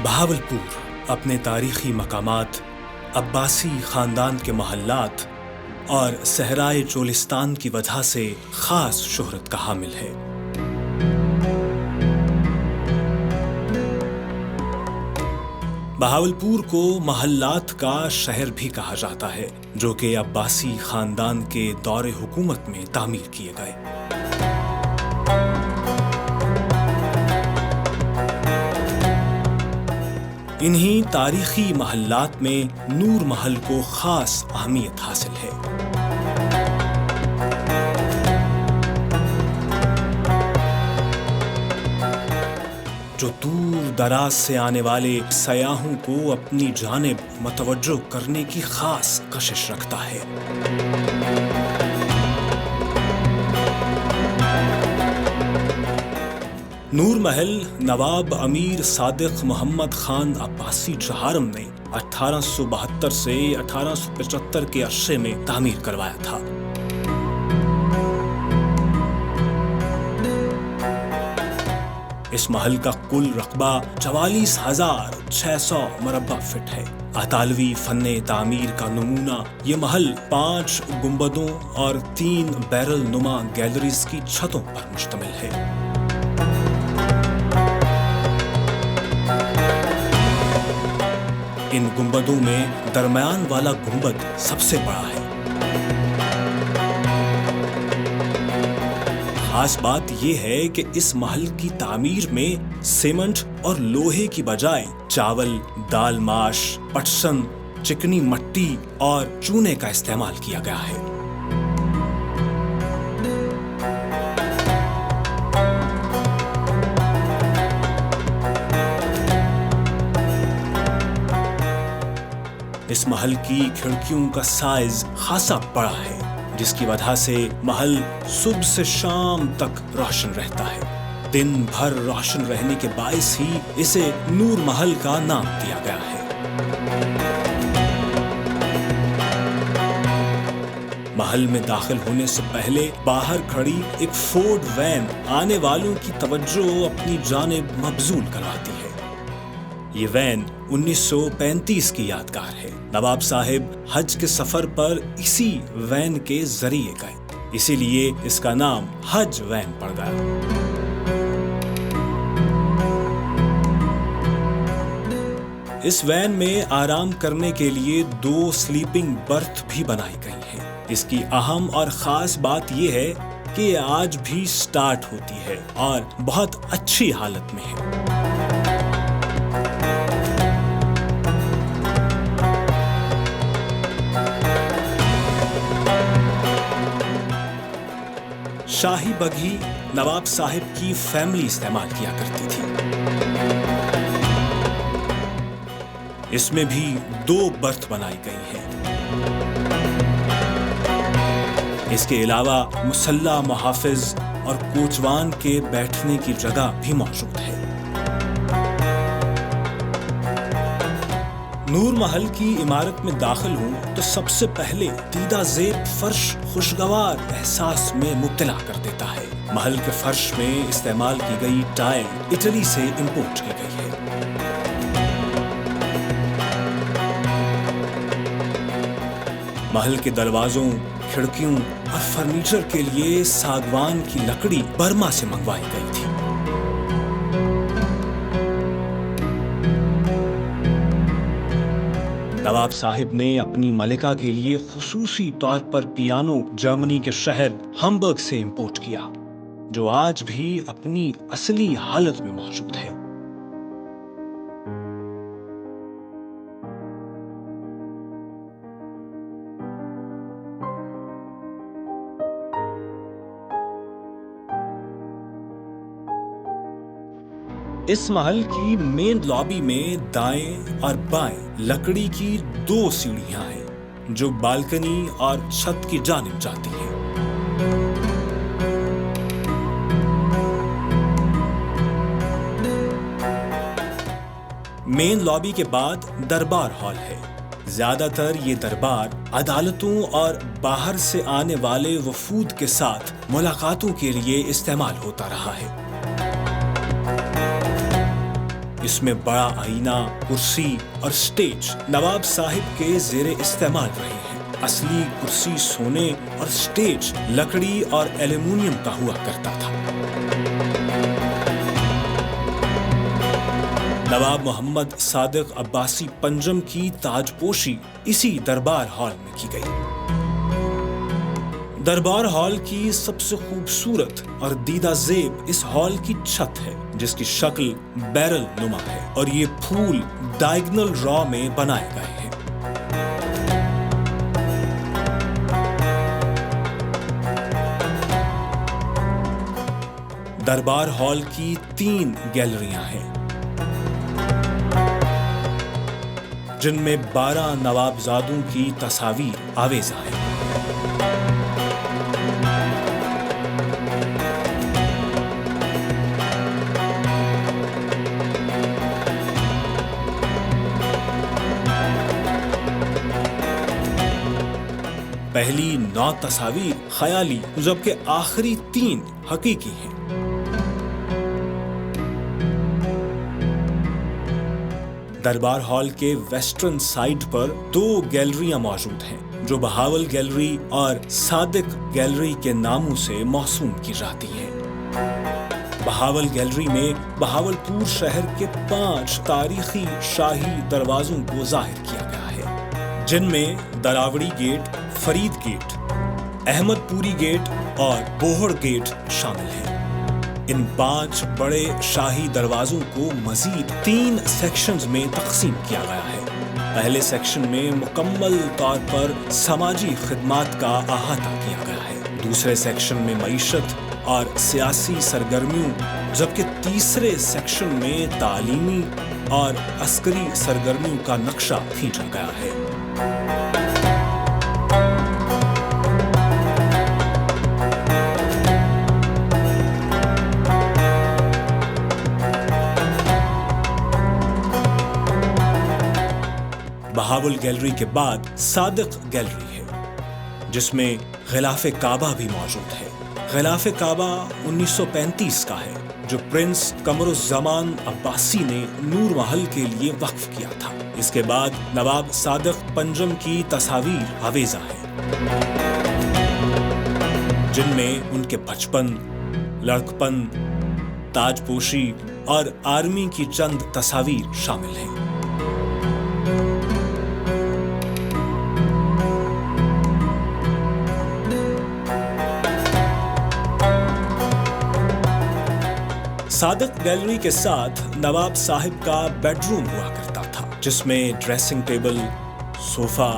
بہاولپور اپنے تاریخی مقامات، عباسی خاندان کے محلات اور صحرائے چولستان کی وجہ سے خاص شہرت کا حامل ہے۔ بہاولپور کو محلات کا شہر بھی کہا جاتا ہے، جو کہ عباسی خاندان کے دور حکومت میں تعمیر کیے گئے۔ انہی تاریخی محلات میں نور محل کو خاص اہمیت حاصل ہے۔ جو دور دراز سے آنے والے سیاحوں کو اپنی جانب متوجہ کرنے کی خاص کشش رکھتا ہے۔ نور محل نواب امیر صادق محمد خان عباسی چہارم نے 1872 سے 1875 کے عرصے میں تعمیر کروایا تھا۔ اس محل کا کل رقبہ 44,600 مربع فٹ ہے۔ اطالوی فن تعمیر کا نمونہ یہ محل 5 گنبدوں اور 3 بیرل نما گیلریز کی چھتوں پر مشتمل ہے۔ ان گنبدوں میں درمیان والا گنبد سب سے بڑا ہے۔ خاص بات یہ ہے کہ اس محل کی تعمیر میں سیمنٹ اور لوہے کی بجائے چاول، دال ماش، پٹسن، چکنی مٹی اور چونے کا استعمال کیا گیا ہے۔ اس محل کی کھڑکیوں کا سائز خاصا بڑا ہے، جس کی وجہ سے محل صبح سے شام تک روشن رہتا ہے۔ دن بھر روشن رہنے کے باعث ہی اسے نور محل کا نام دیا گیا ہے۔ محل میں داخل ہونے سے پہلے باہر کھڑی ایک فورڈ وین آنے والوں کی توجہ اپنی جانب مبذول کرواتی ہے۔ یہ وین 1935 کی یادگار ہے۔ نواب صاحب حج کے سفر پر اسی وین کے ذریعے گئے، اسی لیے اس کا نام حج وین پڑ گیا۔ اس وین میں آرام کرنے کے لیے 2 سلیپنگ برتھ بھی بنائی گئی ہیں۔ اس کی اہم اور خاص بات یہ ہے کہ یہ آج بھی سٹارٹ ہوتی ہے اور بہت اچھی حالت میں ہے۔ شاہی بگھی نواب صاحب کی فیملی استعمال کیا کرتی تھی۔ اس میں بھی 2 برتھ بنائی گئی ہیں۔ اس کے علاوہ مسلح محافظ اور کوچوان کے بیٹھنے کی جگہ بھی موجود ہے۔ نور محل کی عمارت میں داخل ہوں تو سب سے پہلے دیدہ زیب فرش خوشگوار احساس میں مبتلا کر دیتا ہے۔ محل کے فرش میں استعمال کی گئی ٹائل اٹلی سے امپورٹ کی گئی ہے۔ محل کے دروازوں، کھڑکیوں اور فرنیچر کے لیے ساگوان کی لکڑی برما سے منگوائی گئی تھی۔ نواب صاحب نے اپنی ملکہ کے لیے خصوصی طور پر پیانو جرمنی کے شہر ہمبرگ سے امپورٹ کیا، جو آج بھی اپنی اصلی حالت میں موجود ہے۔ اس محل کی مین لابی میں دائیں اور بائیں لکڑی کی 2 سیڑھیاں ہیں جو بالکنی اور چھت کی جانب جاتی ہیں۔ مین لابی کے بعد دربار ہال ہے۔ زیادہ تر یہ دربار عدالتوں اور باہر سے آنے والے وفود کے ساتھ ملاقاتوں کے لیے استعمال ہوتا رہا ہے۔ اس میں بڑا آئینہ، کرسی اور سٹیج نواب صاحب کے زیر استعمال رہے ہیں۔ اصلی کرسی سونے اور سٹیج لکڑی اور ایلومینیم کا ہوا کرتا تھا۔ نواب محمد صادق عباسی پنجم کی تاج پوشی اسی دربار ہال میں کی گئی۔ دربار ہال کی سب سے خوبصورت اور دیدہ زیب اس ہال کی چھت ہے، جس کی شکل بیرل نما ہے اور یہ پھول ڈائیگنل را میں بنائے گئے ہیں۔ دربار ہال کی 3 گیلریاں ہیں، جن میں 12 نوابزادوں کی تصاویر آویزاں ہیں۔ پہلی 9 تصاویر خیالی جبکہ آخری 3 حقیقی ہیں۔ دربار ہال کے ویسٹرن سائڈ پر 2 گیلریاں موجود ہیں، جو بہاول گیلری اور صادق گیلری کے ناموں سے موسوم کی جاتی ہیں۔ بہاول گیلری میں بہاول پور شہر کے 5 تاریخی شاہی دروازوں کو ظاہر کیا گیا ہے، جن میں دراوڑی گیٹ، فرید گیٹ، احمد پوری گیٹ اور بوہڑ گیٹ شامل ہیں۔ ان 5 بڑے شاہی دروازوں کو مزید 3 سیکشنز میں تقسیم کیا گیا ہے۔ پہلے سیکشن میں مکمل طور پر سماجی خدمات کا احاطہ کیا گیا ہے، دوسرے سیکشن میں معیشت اور سیاسی سرگرمیوں، جبکہ تیسرے سیکشن میں تعلیمی اور عسکری سرگرمیوں کا نقشہ کھینچا گیا ہے۔ بہاول گیلری کے بعد صادق گیلری ہے، جس میں غلاف کعبہ بھی موجود ہے۔ غلاف کعبہ 1935 کا ہے، جو پرنس قمر الزمان عباسی نے نور محل کے لیے وقف کیا تھا۔ اس کے بعد نواب صادق پنجم کی تصاویر آویزاں ہیں، جن میں ان کے بچپن، لڑکپن، تاج پوشی اور آرمی کی چند تصاویر شامل ہیں۔ صادق گیلری کے ساتھ نواب صاحب کا بیڈ روم ہوا کرتا تھا، جس میں ڈریسنگ ٹیبل، صوفہ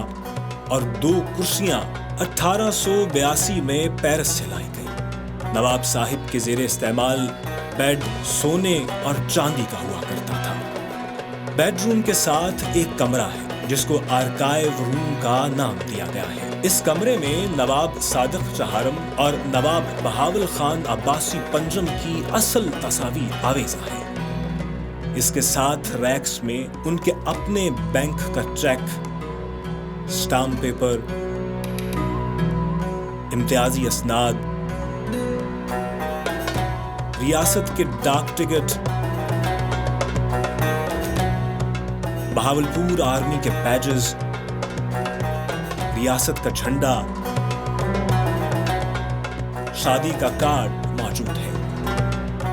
اور 2 کرسیاں 1882 میں پیرس سے لائی گئی۔ نواب صاحب کے زیر استعمال بیڈ سونے اور چاندی کا ہوا کرتا تھا۔ بیڈ روم کے ساتھ ایک کمرہ ہے، جس کو آرکائیو روم کا نام دیا گیا ہے۔ اس کمرے میں نواب صادق چہارم اور نواب بہاول خان عباسی پنجم کی اصل تصاویر آویزاں ہیں۔ اس کے ساتھ ریکس میں ان کے اپنے بینک کا چیک، اسٹامپ پیپر، امتیازی اسناد، ریاست کے ڈاک ٹکٹ، بہاولپور آرمی کے بیجز، ریاست کا جھنڈا، شادی کا کارڈ موجود ہے،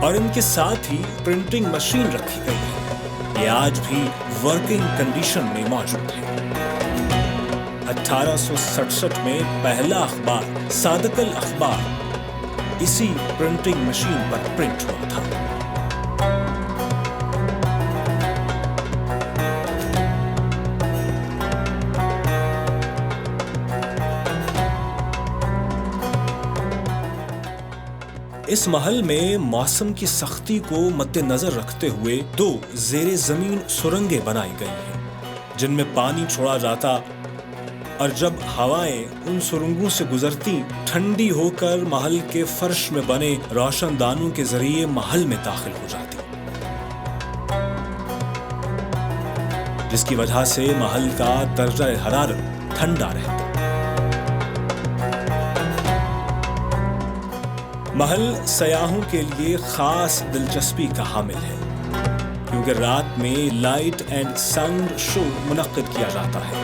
اور ان کے ساتھ ہی پرنٹنگ مشین رکھی گئی ہے۔ یہ آج بھی ورکنگ کنڈیشن میں موجود ہے۔ 1867 میں پہلا اخبار صادق الاخبار اسی پرنٹنگ مشین پر پرنٹ ہوا تھا۔ اس محل میں موسم کی سختی کو مد نظر رکھتے ہوئے 2 زیر زمین سرنگیں بنائی گئی ہیں، جن میں پانی چھوڑا جاتا اور جب ہوائیں ان سرنگوں سے گزرتی، ٹھنڈی ہو کر محل کے فرش میں بنے روشن دانوں کے ذریعے محل میں داخل ہو جاتی، جس کی وجہ سے محل کا درجہ حرارت ٹھنڈا رہتا۔ محل سیاحوں کے لیے خاص دلچسپی کا حامل ہے، کیونکہ رات میں لائٹ اینڈ ساؤنڈ شو منعقد کیا جاتا ہے۔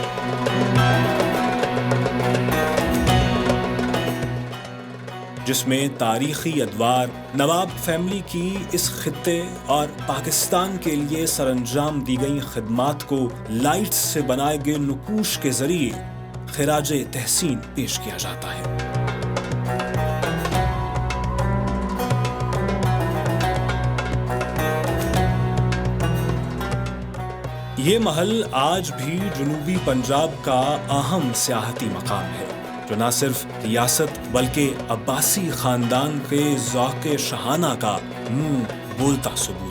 جس میں تاریخی ادوار نواب فیملی کی اس خطے اور پاکستان کے لیے سر انجام دی گئی خدمات کو لائٹس سے بنائے گئے نقوش کے ذریعے خراج تحسین پیش کیا جاتا ہے۔ یہ محل آج بھی جنوبی پنجاب کا اہم سیاحتی مقام ہے، جو نہ صرف ریاست بلکہ عباسی خاندان کے ذوق شاہانہ کا منہ بولتا ثبوت